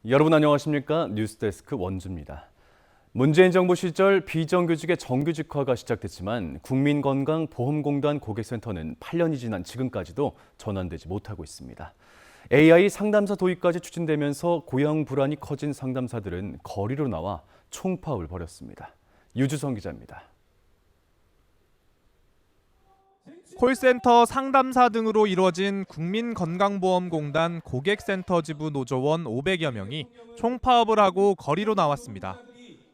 여러분 안녕하십니까? 뉴스데스크 원주입니다. 문재인 정부 시절 비정규직의 정규직화가 시작됐지만 국민건강보험공단 고객센터는 8년이 지난 지금까지도 전환되지 못하고 있습니다. AI 상담사 도입까지 추진되면서 고용 불안이 커진 상담사들은 거리로 나와 총파업을 벌였습니다. 유주성 기자입니다. 콜센터, 상담사 등으로 이루어진 국민건강보험공단 고객센터 지부 노조원 500여 명이 총파업을 하고 거리로 나왔습니다.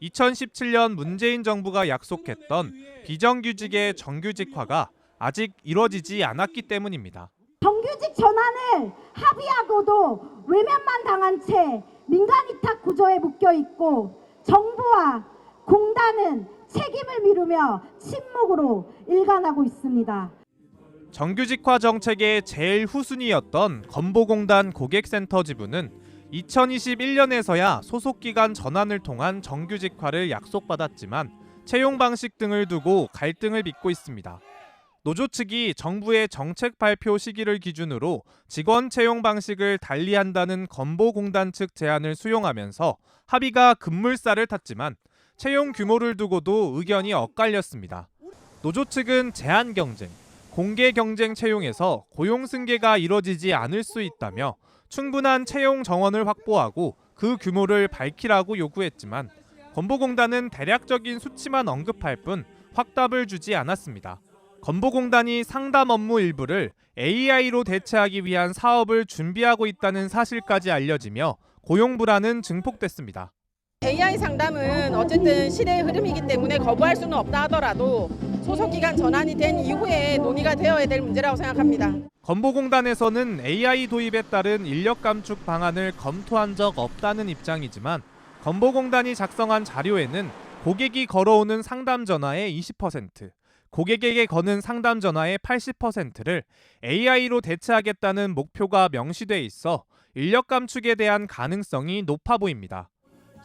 2017년 문재인 정부가 약속했던 비정규직의 정규직화가 아직 이루어지지 않았기 때문입니다. 정규직 전환을 합의하고도 외면만 당한 채 민간 위탁 구조에 묶여 있고 정부와 공단은 책임을 미루며 침묵으로 일관하고 있습니다. 정규직화 정책의 제일 후순위였던 건보공단 고객센터 지부는 2021년에서야 소속기관 전환을 통한 정규직화를 약속받았지만 채용 방식 등을 두고 갈등을 빚고 있습니다. 노조 측이 정부의 정책 발표 시기를 기준으로 직원 채용 방식을 달리한다는 건보공단 측 제안을 수용하면서 합의가 급물살을 탔지만 채용 규모를 두고도 의견이 엇갈렸습니다. 노조 측은 제한 경쟁, 공개 경쟁 채용에서 고용 승계가 이뤄지지 않을 수 있다며 충분한 채용 정원을 확보하고 그 규모를 밝히라고 요구했지만 건보공단은 대략적인 수치만 언급할 뿐 확답을 주지 않았습니다. 건보공단이 상담 업무 일부를 AI로 대체하기 위한 사업을 준비하고 있다는 사실까지 알려지며 고용 불안은 증폭됐습니다. AI 상담은 어쨌든 시대의 흐름이기 때문에 거부할 수는 없다 하더라도 소속기관 전환이 된 이후에 논의가 되어야 될 문제라고 생각합니다. 건보공단에서는 AI 도입에 따른 인력 감축 방안을 검토한 적 없다는 입장이지만 건보공단이 작성한 자료에는 고객이 걸어오는 상담 전화의 20%, 고객에게 거는 상담 전화의 80%를 AI로 대체하겠다는 목표가 명시돼 있어 인력 감축에 대한 가능성이 높아 보입니다.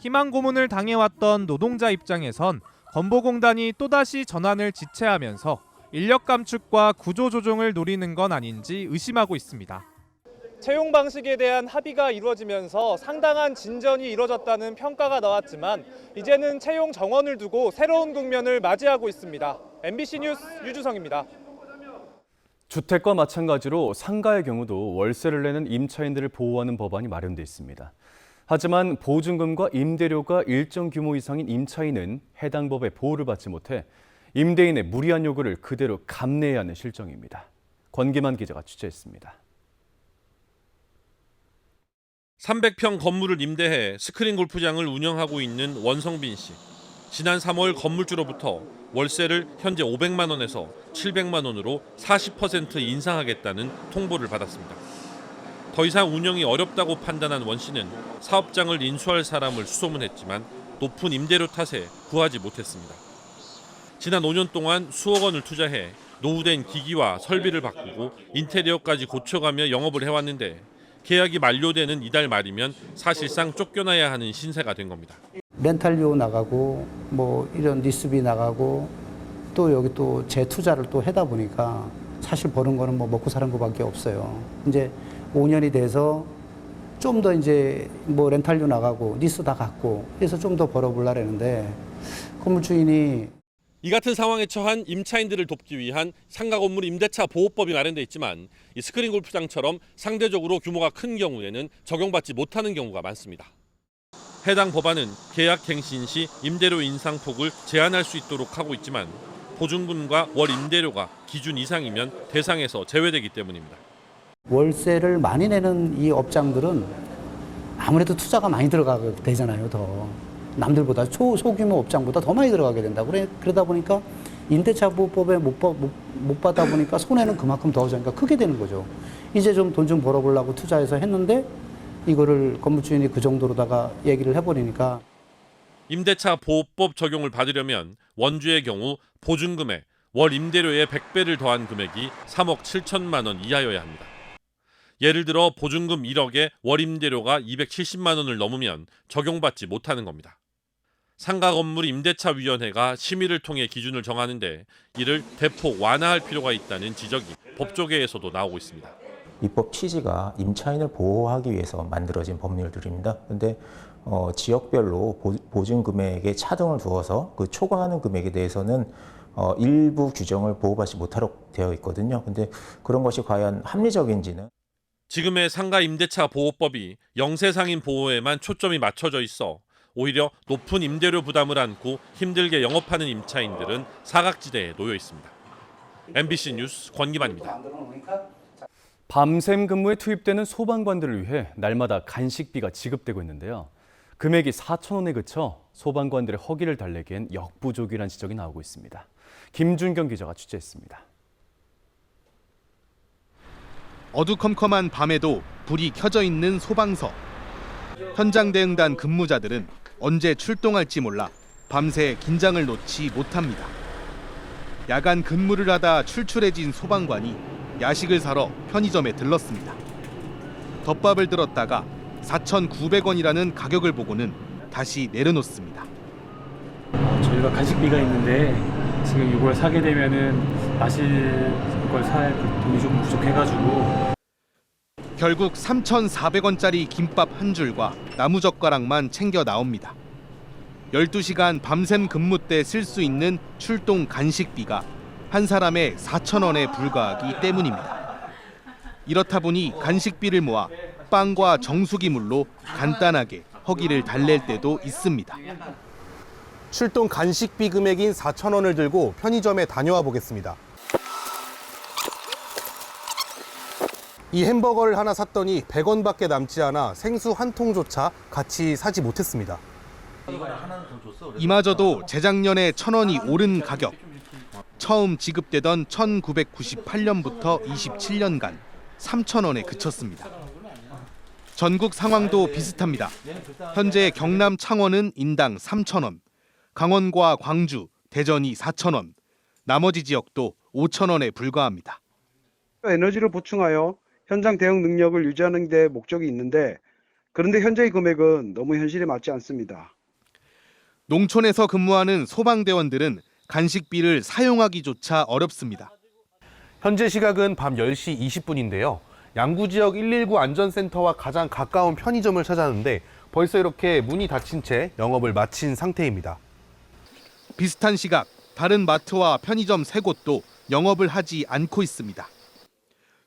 희망 고문을 당해왔던 노동자 입장에선 건보공단이 또다시 전환을 지체하면서 인력 감축과 구조 조정을 노리는 건 아닌지 의심하고 있습니다. 채용 방식에 대한 합의가 이루어지면서 상당한 진전이 이루어졌다는 평가가 나왔지만 이제는 채용 정원을 두고 새로운 국면을 맞이하고 있습니다. MBC 뉴스 유주성입니다. 주택과 마찬가지로 상가의 경우도 월세를 내는 임차인들을 보호하는 법안이 마련돼 있습니다. 하지만 보증금과 임대료가 일정 규모 이상인 임차인은 해당 법의 보호를 받지 못해 임대인의 무리한 요구를 그대로 감내해야 하는 실정입니다. 권기만 기자가 취재했습니다. 300평 건물을 임대해 스크린 골프장을 운영하고 있는 원성빈 씨. 지난 3월 건물주로부터 월세를 현재 500만 원에서 700만 원으로 40% 인상하겠다는 통보를 받았습니다. 더 이상 운영이 어렵다고 판단한 원 씨는 사업장을 인수할 사람을 수소문했지만 높은 임대료 탓에 구하지 못했습니다. 지난 5년 동안 수억 원을 투자해 노후된 기기와 설비를 바꾸고 인테리어까지 고쳐가며 영업을 해왔는데 계약이 만료되는 이달 말이면 사실상 쫓겨나야 하는 신세가 된 겁니다. 렌탈료 나가고 뭐 이런 리스비 나가고 또 여기 또 재투자를 또 하다 보니까 사실 버는 거는 뭐 먹고 사는 거밖에 없어요. 이제 5년이 돼서 좀 더 이제 뭐 렌탈료 나가고 리스 다 갚고 해서 좀 더 벌어보려고 했는데 건물주인이 이 같은 상황에 처한 임차인들을 돕기 위한 상가 건물 임대차 보호법이 마련돼 있지만 이 스크린 골프장처럼 상대적으로 규모가 큰 경우에는 적용받지 못하는 경우가 많습니다. 해당 법안은 계약 갱신 시 임대료 인상폭을 제한할 수 있도록 하고 있지만 보증금과 월 임대료가 기준 이상이면 대상에서 제외되기 때문입니다. 월세를 많이 내는 이 업장들은 아무래도 투자가 많이 들어가게 되잖아요. 더 남들보다 소규모 업장보다 더 많이 들어가게 된다. 그러다 보니까 임대차 보호법에 못 받다 보니까 손해는 그만큼 더 크게 되는 거죠. 이제 좀 돈 좀 벌어보려고 투자해서 했는데 이거를 건물주인이 그 정도로다가 얘기를 해버리니까. 임대차 보호법 적용을 받으려면 원주의 경우 보증금에 월 임대료의 100배를 더한 금액이 3억 7천만 원 이하여야 합니다. 예를 들어 보증금 1억에 월 임대료가 270만 원을 넘으면 적용받지 못하는 겁니다. 상가 건물 임대차 위원회가 심의를 통해 기준을 정하는데 이를 대폭 완화할 필요가 있다는 지적이 법조계에서도 나오고 있습니다. 입법 취지가 임차인을 보호하기 위해서 만들어진 법률들입니다. 그런데 지역별로 보증 금액에 차등을 두어서 그 초과하는 금액에 대해서는 일부 규정을 보호받지 못하도록 되어 있거든요. 근데 그런 것이 과연 합리적인지는 지금의 상가 임대차 보호법이 영세상인 보호에만 초점이 맞춰져 있어 오히려 높은 임대료 부담을 안고 힘들게 영업하는 임차인들은 사각지대에 놓여 있습니다. MBC 뉴스 권기만입니다. 밤샘 근무에 투입되는 소방관들을 위해 날마다 간식비가 지급되고 있는데요. 금액이 4,000원에 그쳐 소방관들의 허기를 달래기엔 역부족이라는 지적이 나오고 있습니다. 김준경 기자가 취재했습니다. 어두컴컴한 밤에도 불이 켜져 있는 소방서. 현장 대응단 근무자들은 언제 출동할지 몰라 밤새 긴장을 놓지 못합니다. 야간 근무를 하다 출출해진 소방관이 야식을 사러 편의점에 들렀습니다. 덮밥을 들었다가 4,900원이라는 가격을 보고는 다시 내려놓습니다. 저희가 간식비가 있는데 지금 이걸 사게 되면은 마실 걸 살 돈이 조금 부족해가지고 결국 3,400원짜리 김밥 한 줄과 나무젓가락만 챙겨 나옵니다. 12시간 밤샘 근무 때 쓸 수 있는 출동 간식비가 한 사람에 4,000원에 불과하기 때문입니다. 이렇다 보니 간식비를 모아 빵과 정수기물로 간단하게 허기를 달랠 때도 있습니다. 출동 간식비 금액인 4,000원을 들고 편의점에 다녀와 보겠습니다. 이 햄버거를 하나 샀더니 100원밖에 남지 않아 생수 한 통조차 같이 사지 못했습니다. 이마저도 재작년에 1,000원이 오른 가격. 처음 지급되던 1998년부터 27년간 3,000원에 그쳤습니다. 전국 상황도 비슷합니다. 현재 경남 창원은 인당 3,000원, 강원과 광주, 대전이 4,000원, 나머지 지역도 5,000원에 불과합니다. 에너지를 보충하여 현장 대응 능력을 유지하는 데 목적이 있는데 그런데 현재의 금액은 너무 현실에 맞지 않습니다. 농촌에서 근무하는 소방대원들은 간식비를 사용하기조차 어렵습니다. 현재 시각은 밤 10시 20분인데요. 양구지역 119 안전센터와 가장 가까운 편의점을 찾았는데 벌써 이렇게 문이 닫힌 채 영업을 마친 상태입니다. 비슷한 시각 다른 마트와 편의점 3곳도 영업을 하지 않고 있습니다.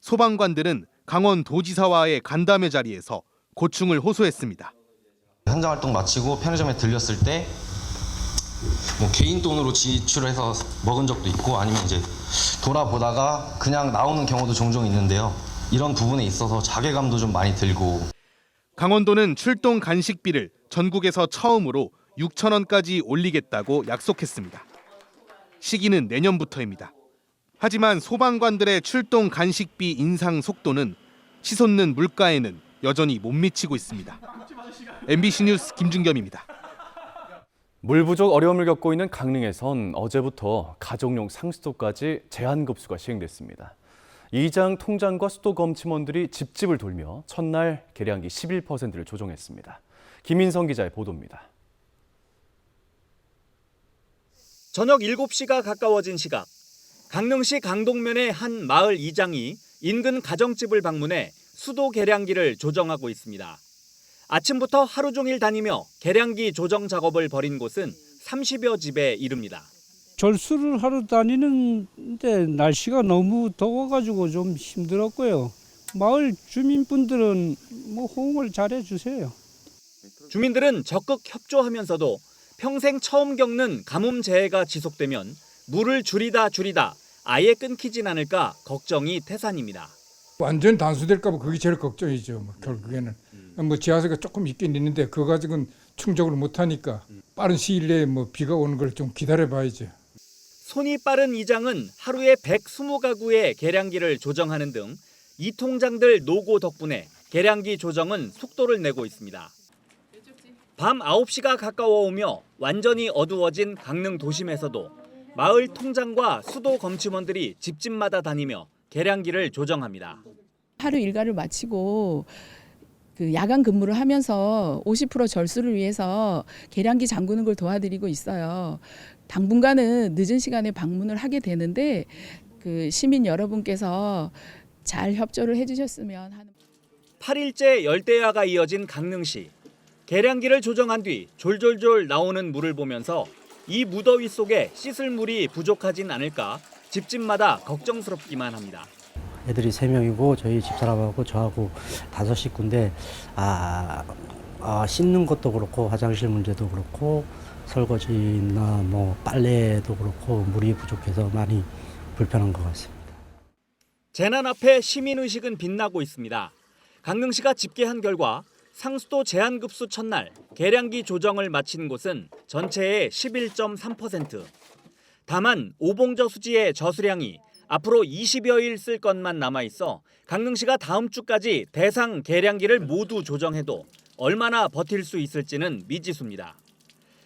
소방관들은 강원도지사와의 간담회 자리에서 고충을 호소했습니다. 현장 활동 마치고 편의점에 들렸을 때 개인 돈으로 지출해서 먹은 적도 있고 아니면 이제 돌아보다가 그냥 나오는 경우도 종종 있는데요. 이런 부분에 있어서 자괴감도 좀 많이 들고. 강원도는 출동 간식비를 전국에서 처음으로 6,000원까지 올리겠다고 약속했습니다. 시기는 내년부터입니다. 하지만 소방관들의 출동 간식비 인상 속도는 치솟는 물가에는 여전히 못 미치고 있습니다. MBC 뉴스 김준겸입니다. 물 부족 어려움을 겪고 있는 강릉에선 어제부터 가정용 상수도까지 제한급수가 시행됐습니다. 이장 통장과 수도 검침원들이 집집을 돌며 첫날 계량기 11%를 조정했습니다. 김인성 기자의 보도입니다. 저녁 7시가 가까워진 시각, 강릉시 강동면의 한 마을 이장이 인근 가정집을 방문해 수도 계량기를 조정하고 있습니다. 아침부터 하루 종일 다니며 계량기 조정 작업을 벌인 곳은 30여 집에 이릅니다. 절수를 하러 다니는데 날씨가 너무 더워가지고 좀 힘들었고요. 마을 주민분들은 호응을 잘해주세요. 주민들은 적극 협조하면서도 평생 처음 겪는 가뭄 재해가 지속되면 물을 줄이다 아예 끊기진 않을까 걱정이 태산입니다. 완전 단수될까 봐 그게 제일 걱정이죠. 결국에는 지하수가 조금 있긴 있는데 그거 가지고는 충족을 못하니까 빠른 시일 내에 비가 오는 걸 좀 기다려봐야죠. 손이 빠른 이장은 하루에 120가구의 계량기를 조정하는 등 이 통장들 노고 덕분에 계량기 조정은 속도를 내고 있습니다. 밤 9시가 가까워오며 완전히 어두워진 강릉 도심에서도 마을 통장과 수도 검침원들이 집집마다 다니며 계량기를 조정합니다. 하루 일과를 마치고 야간 근무를 하면서 50% 절수를 위해서 계량기 잠그는 걸 도와드리고 있어요. 당분간은 늦은 시간에 방문을 하게 되는데 시민 여러분께서 잘 협조를 해주셨으면 하는. 8일째 열대야가 이어진 강릉시. 계량기를 조정한 뒤 졸졸졸 나오는 물을 보면서 이 무더위 속에 씻을 물이 부족하진 않을까 집집마다 걱정스럽기만 합니다. 애들이 3명이고 저희 집사람하고 저하고 5식구인데 씻는 것도 그렇고 화장실 문제도 그렇고 설거지나 뭐 빨래도 그렇고 물이 부족해서 많이 불편한 것 같습니다. 재난 앞에 시민의식은 빛나고 있습니다. 강릉시가 집계한 결과 상수도 제한급수 첫날 계량기 조정을 마친 곳은 전체의 11.3%. 다만 오봉저 수지의 저수량이 앞으로 20여일 쓸 것만 남아있어 강릉시가 다음 주까지 대상 계량기를 모두 조정해도 얼마나 버틸 수 있을지는 미지수입니다.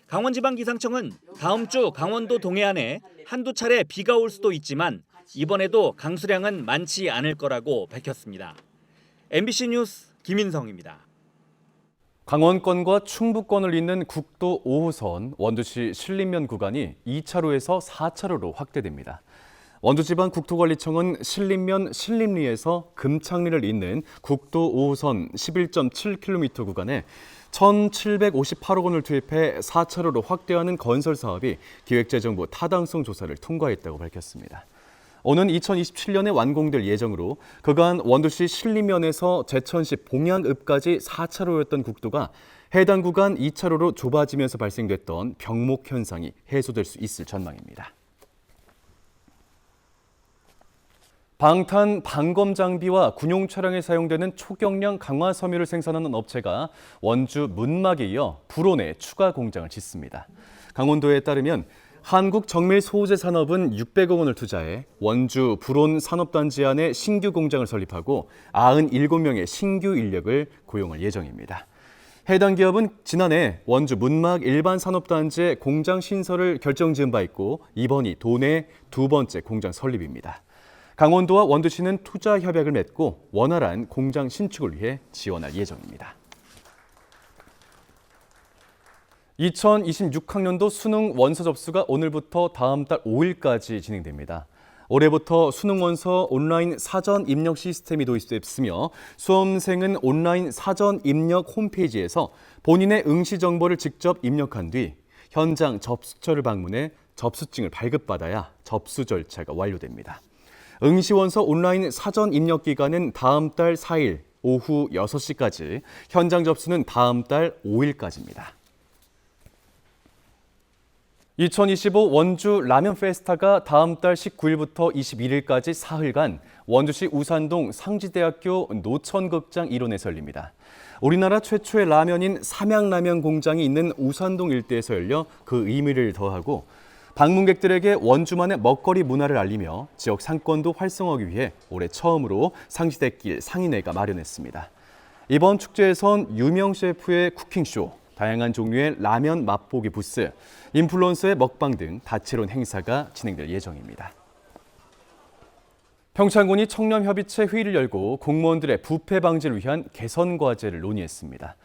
강원지방기상청은 다음 주 강원도 동해안에 한두 차례 비가 올 수도 있지만 이번에도 강수량은 많지 않을 거라고 밝혔습니다. MBC 뉴스 김인성입니다. 강원권과 충북권을 잇는 국도 5호선 원주시 신림면 구간이 2차로에서 4차로로 확대됩니다. 원주지방국토관리청은 신림면 신림리에서 금창리를 잇는 국도 5호선 11.7km 구간에 1,758억 원을 투입해 4차로로 확대하는 건설 사업이 기획재정부 타당성 조사를 통과했다고 밝혔습니다. 오는 2027년에 완공될 예정으로 그간 원주시 신림면에서 제천시 봉양읍까지 4차로였던 국도가 해당 구간 2차로로 좁아지면서 발생됐던 병목 현상이 해소될 수 있을 전망입니다. 방탄 방검 장비와 군용 차량에 사용되는 초경량 강화 섬유를 생산하는 업체가 원주 문막에 이어 불온에 추가 공장을 짓습니다. 강원도에 따르면 한국정밀소재산업은 600억 원을 투자해 원주 불온 산업단지 안에 신규 공장을 설립하고 97명의 신규 인력을 고용할 예정입니다. 해당 기업은 지난해 원주 문막 일반산업단지의 공장 신설을 결정지은 바 있고 이번이 도내 두 번째 공장 설립입니다. 강원도와 원주시는 투자 협약을 맺고 원활한 공장 신축을 위해 지원할 예정입니다. 2026학년도 수능 원서 접수가 오늘부터 다음 달 5일까지 진행됩니다. 올해부터 수능 원서 온라인 사전 입력 시스템이 도입됐으며 수험생은 온라인 사전 입력 홈페이지에서 본인의 응시 정보를 직접 입력한 뒤 현장 접수처를 방문해 접수증을 발급받아야 접수 절차가 완료됩니다. 응시원서 온라인 사전 입력 기간은 다음 달 4일 오후 6시까지, 현장 접수는 다음 달 5일까지입니다. 2025 원주 라면 페스타가 다음 달 19일부터 21일까지 사흘간 원주시 우산동 상지대학교 노천극장 일원에서 열립니다. 우리나라 최초의 라면인 삼양라면 공장이 있는 우산동 일대에서 열려 그 의미를 더하고 방문객들에게 원주만의 먹거리 문화를 알리며 지역 상권도 활성화하기 위해 올해 처음으로 상지대길 상인회가 마련했습니다. 이번 축제에선 유명 셰프의 쿠킹쇼, 다양한 종류의 라면 맛보기 부스, 인플루언서의 먹방 등 다채로운 행사가 진행될 예정입니다. 평창군이 청렴협의체 회의를 열고 공무원들의 부패 방지를 위한 개선 과제를 논의했습니다.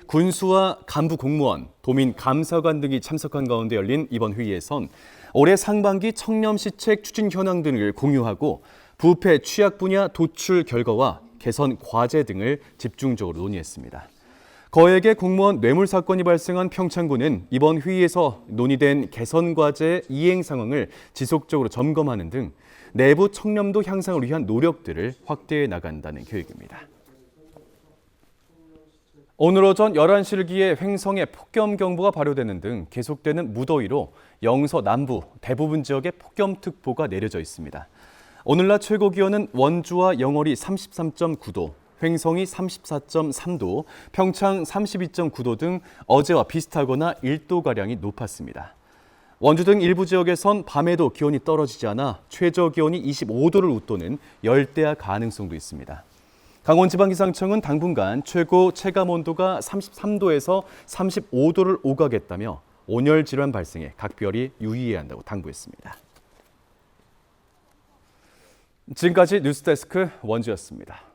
군수와 간부 공무원, 도민 감사관 등이 참석한 가운데 열린 이번 회의에선 올해 상반기 청렴시책 추진 현황 등을 공유하고 부패 취약 분야 도출 결과와 개선 과제 등을 집중적으로 논의했습니다. 거액의 공무원 뇌물 사건이 발생한 평창군은 이번 회의에서 논의된 개선 과제 이행 상황을 지속적으로 점검하는 등 내부 청렴도 향상을 위한 노력들을 확대해 나간다는 계획입니다. 오늘 오전 11시를 기해 횡성에 폭염경보가 발효되는 등 계속되는 무더위로 영서 남부 대부분 지역에 폭염특보가 내려져 있습니다. 오늘 낮 최고 기온은 원주와 영월이 33.9도, 횡성이 34.3도, 평창 32.9도 등 어제와 비슷하거나 1도가량이 높았습니다. 원주 등 일부 지역에선 밤에도 기온이 떨어지지 않아 최저 기온이 25도를 웃도는 열대야 가능성도 있습니다. 강원지방기상청은 당분간 최고 체감온도가 33도에서 35도를 오가겠다며 온열 질환 발생에 각별히 유의해야 한다고 당부했습니다. 지금까지 뉴스데스크 원주였습니다.